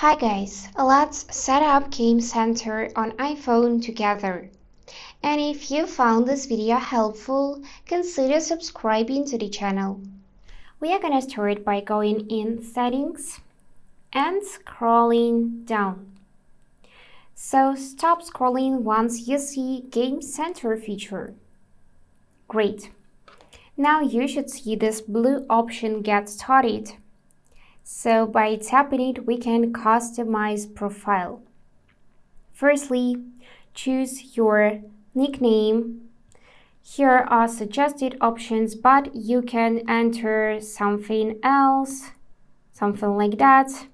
Hi guys, let's set up Game Center on iPhone together. And if you found this video helpful, consider subscribing to the channel. We are gonna start by going in Settings and scrolling down. So stop scrolling once you see Game Center feature. Great. Now you should see this blue option Get Started. So by tapping it, we can customize profile. Firstly, choose your nickname. Here are suggested options, but you can enter something else, something like that.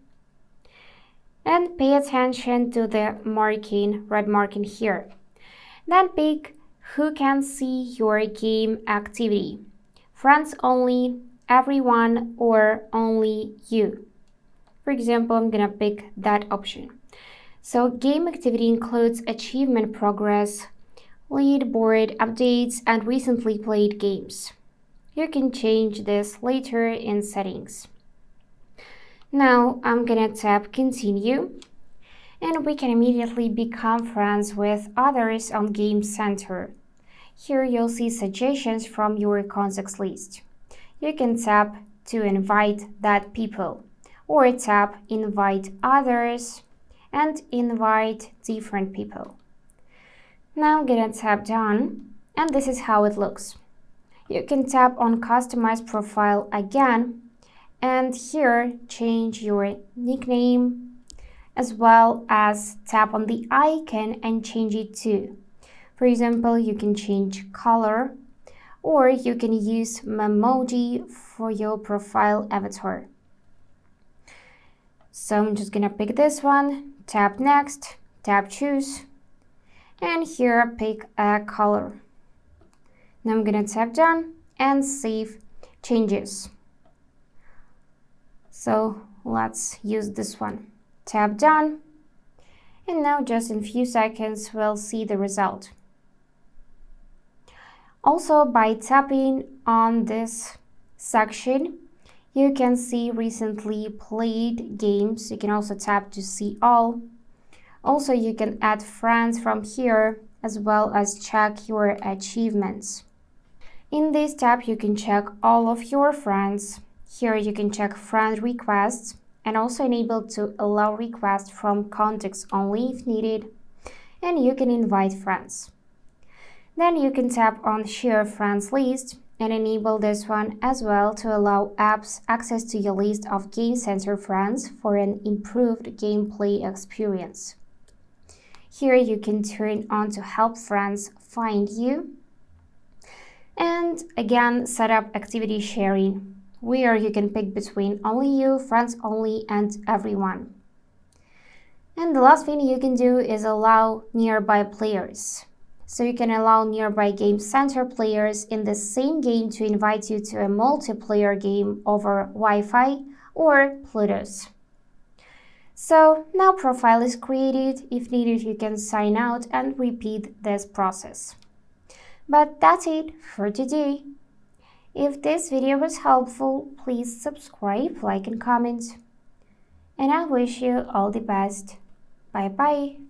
And pay attention to the marking, red marking here. Then pick who can see your game activity. Friends only, everyone, or only you. For example, I'm gonna pick that option. So game activity includes achievement progress, leaderboard updates, and recently played games. You can change this later in settings. Now I'm gonna tap continue, and we can immediately become friends with others on Game Center. Here you'll see suggestions from your contacts list. You can tap to invite that people, or tap invite others and invite different people. Now I'm gonna tap done, and this is how it looks. You can tap on customize profile again, and here change your nickname, as well as tap on the icon and change it too. For example, you can change color, or you can use Memoji for your profile avatar. So I'm just gonna pick this one, tap next, tap choose, and here pick a color. Now I'm gonna tap done and save changes. So let's use this one. Tap done, and now just in a few seconds we'll see the result. Also, by tapping on this section, you can see recently played games. You can also tap to see all. Also, you can add friends from here, as well as check your achievements. In this tab, you can check all of your friends. Here you can check friend requests, and also enable to allow requests from contacts only if needed. And you can invite friends. Then you can tap on Share Friends List and enable this one as well to allow apps access to your list of Game Center friends for an improved gameplay experience. Here you can turn on to help friends find you. And again, set up activity sharing, where you can pick between only you, friends only, and everyone. And the last thing you can do is allow nearby players. So you can allow nearby Game Center players in the same game to invite you to a multiplayer game over Wi-Fi or Bluetooth. So now profile is created. If needed, you can sign out and repeat this process. But that's it for today. If this video was helpful, please subscribe, like, and comment. And I wish you all the best. Bye bye.